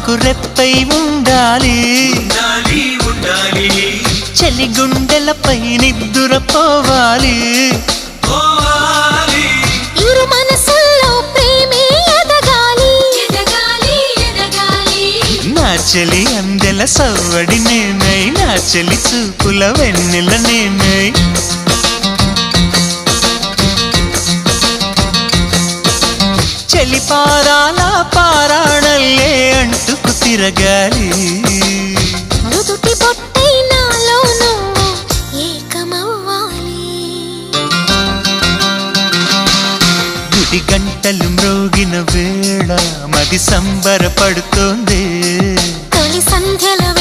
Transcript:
మాకు రెప్పై ఉండాలి చలి గుండెలపై నిద్దురపోవాలి ఇరు మనసుల్లో ప్రేమే ఎదగాలి నా చెలి అందెల సవ్వడి నేనై నా చెలి చూపుల వెన్నెల నేనై చెలి పారాల పారాణల్లే అంటుకు తిరగాలి నుదుటి బొట్టై నాలో నువ్వు ఏకమవ్వాలి గుడి గంటలు మ్రోగిన వేళ మది సంబరపడుతోంది తొలి సంధ్యలో